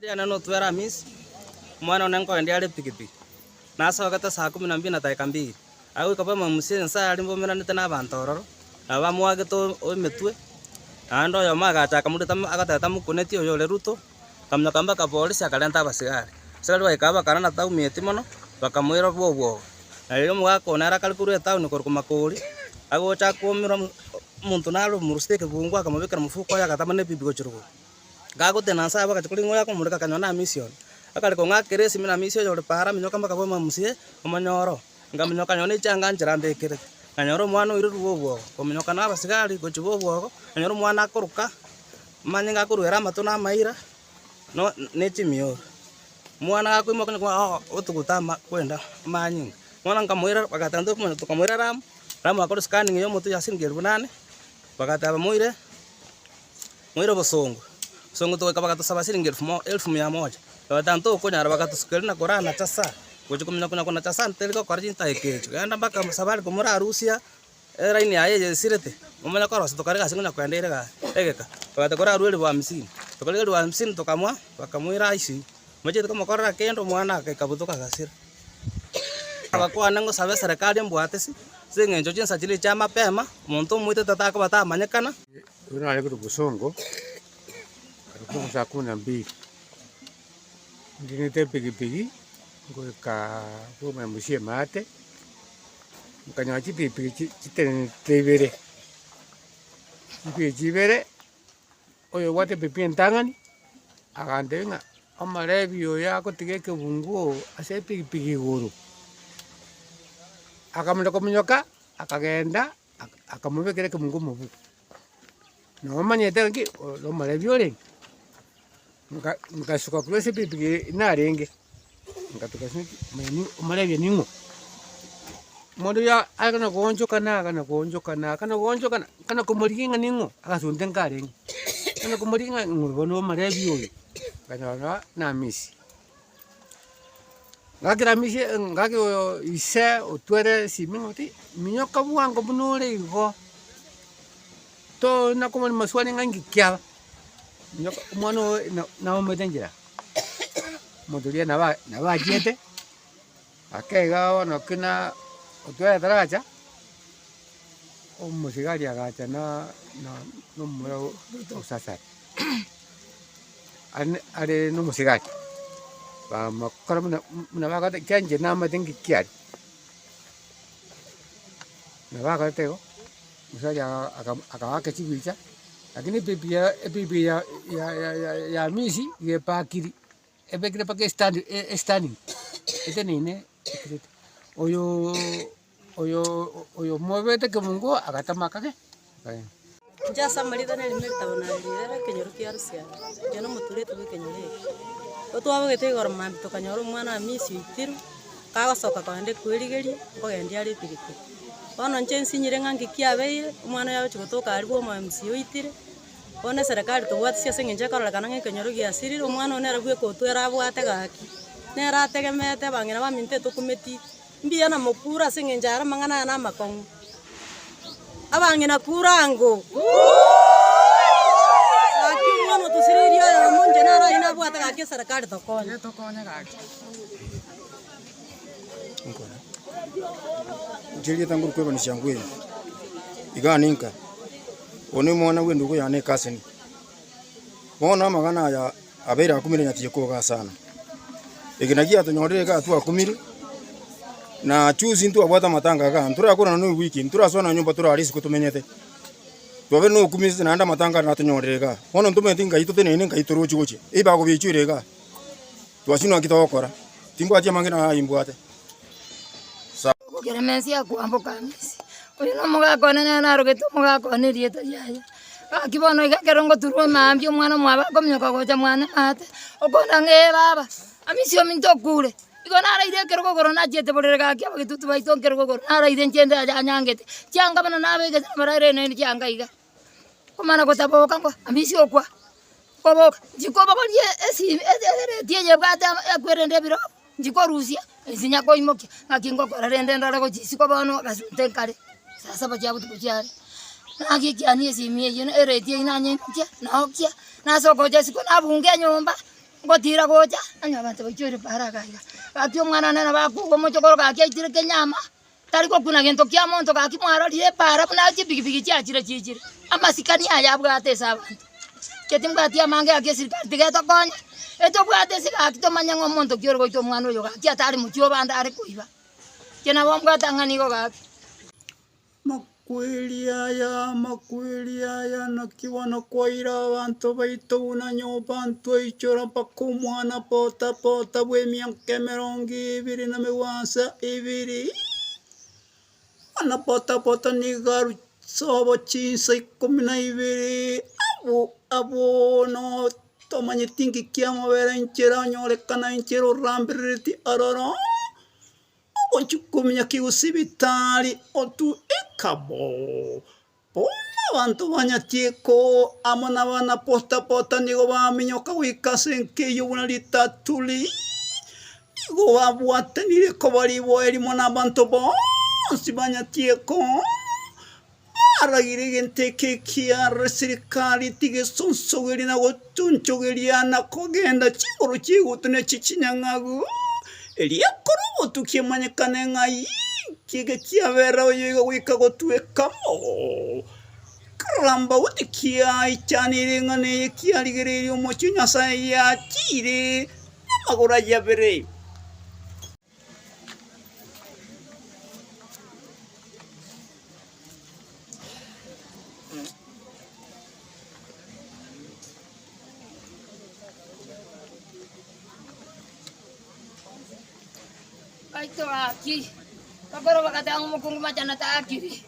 Jana no twera miss mwana onenko ndi ale pikipiki nasa wakata saa 12 na dakika 2 awe kapa mamusie nsa ali mbomera nite na bantororo abamwage to ometwe ando yo magacha kamude tam akata tamukuneti yo le ruto kamna kamba ka polisi akalenta basigari sala waikaba karana tau mieti mono bakamwira bwo ayo mwako nara kalkuru tau ni korkuma kuri ago cha komira muntu nalo murusteke bungwa kamabekera mufuko ya katamane bibigo churugo gago tenansa aba kachukuli ngoya ko murika kanyona mission akali ko ngakere simina mission yo para minyoka mbaka bo mamusie omanyoro ngaminyoka nyone changa njirambe kere kanyoro mwana iru bwo ko minyoka na basigari ko chubo bwo kanyoro mwana akuruka manyinga kuruera matuna maira no nechimio mwana akwimo kwa otugutama kwenda manyinga mwana ngamwira bakatando ko tukamwira ram akoro scanning yo mutu yasingira bunane bakataba muire bosongo songo to kaba katusaba siringi 1100 batanto ko nyara bakatusukeli na korana chasa kujo kumnya kuna chasa nteliko kwarjinta ekecho yanda baka sabali ko mura Rusia era ini aye sirete umanya ko rosto kare gasinga na kwendere ga egeka bakatakora rueli wa 50 tokale wa 50 tokamwa bakamwira isi maje to mokora kendo mwana kabutoka gasira abakwa nango sabe serikali mbwatesi singenjo jinsa jili chama pema muntu mwite tataka batamanyekana una ale kusongo kwa saa 12 ndinete pikipiki ngoka kwa mshie mate mkanya pikipiki chitebere chibere oyo wate pipi ntangani akandenga amarebyo yako tigeke bunguo ase pikipiki guru akamunda komunyoka akagenda akamubekere kumungu mubu no manyete ngi lo marebyo le mkasuka kulese pikipiki narenge mkatukasi meni marebyo ningo mondo ya akana gonjoka kana komuringa ningo akasunte ngarenge kana komuringa ngobono marebyo kana na misi ngakira misi ngake ise otwere simingoti minyoka buango bunule igo to na como maswani ngangi kya minyoka mwana na ometenjira modulia na ba jete akega no kina otwere taracha o musigari agacha no muro usasa are no musigari ba makara muna baga kanje na matengi kiari na baga teo musaja akawake chibicha lakini bibi ya misi ye pakiri ebekire pake standing etenine oyo mwebete ke mungu akatamaka ke Jasa marida na limerta bonalira kenyoro kiarsia jono mutule tu kenyore otwa bagete gor mambi to kanyoro mwana misi itiru kaga soka kwande kwirigeri ogendi ari pirike ono nchensi nyire ngangi kiabeire mwana yawe chikotoka alibo mamsi yoitire one serikali to wati sia sengenje karala kanange kenyoro giasiri omwana one arabwe ko twera abwate gaki nera tegemete bangina baminte to kumeti mbiya na mokura sengenje ara mangana na makong abangina kurango akimwana tusiririo ya monje nara ina bwata gaki serikali tokonya gaki Jeli tanguru kweba nishangwe iganinka one mwana we ndugo yane kaseni bona magana ya abera akumire nyatiye ko sana eginagia tonyore ga tu akumire na chuzi ntu abwata matanga ga ntura akora no wiki ntura sona nyumba tura alisi kutumenyete tobe no kumisi na anda matanga na tonyore ga hono ntume tinga itote nene ngai toro chigoche iba go bichire ga twasino akitokora timbo atia mangina imbwate Keremesia kuamboka misi oyo no muga kone na rogeto muga kone rieta yaya akibono igakerongo turwe mambi omwana mwaba komnyoka gocha mwana ate okona nge baba amisio minto kure igona ara ire kerogo korona chete borega kya bagitutu baito kerogo korona ara ire nchende anyangete cyanga bana nabege marare ne cyanga iga komana kotaboka ngo amisio kwa koboka jikoba kolie esi tiye bwata akwerende biro jiko Rusia isinya ko imoki ngakingo korarende ndara ko jisiko bano basunte kare sasa bajabu tukuchare nagi kyani esimie yene ereti inanye nje naokya nasoko jesiko nabunge nyumba ngotira gocha anya bantu baichure baraka iga atio mwana nena bakugo mochokoro gakiaitire kenyama tari gokuna gento kia monto gakimwarorire para buna chibigibigi chiachire chichire amasikani aya bwate sabantu ketimbwatia mange akesirikari tigetokonya etobwate sigakitomanya ng'omonto kioro goito mwana oyo gakia tari muchio banda are kuiba kena bombwatang'anigo gaki makweli aya nakibona kwaira abantu baito buna nyoba ntwaichora mpaka omwana pota bw'emyaka 22 ana pota nigaru sobo chinsa 12 abo no tomanye tingi kiamobera enchera onyorekana enchera orambiriti aroro onchukumya kiusibitali otu ekabo bona abantu banyatieko amona bana pota nigo baminyoka wikase nkeyo buna litatuli nigo babwatanire ko baribo erimo n'abantu bonsi banyatieko aragire gente kiara serikali tige sonsogeri na gotunchogeriana kogenda chingoro chigutune chichinyangagu eliakoro tukimanyekane ngai kige kiavera oyo wika gotuekamo karamba utikia ichanire ngane kialigere yo mochinya sai ya chire amagora yabere Kaito aki. Kabaro bakata ang mukungu macana ta akiri.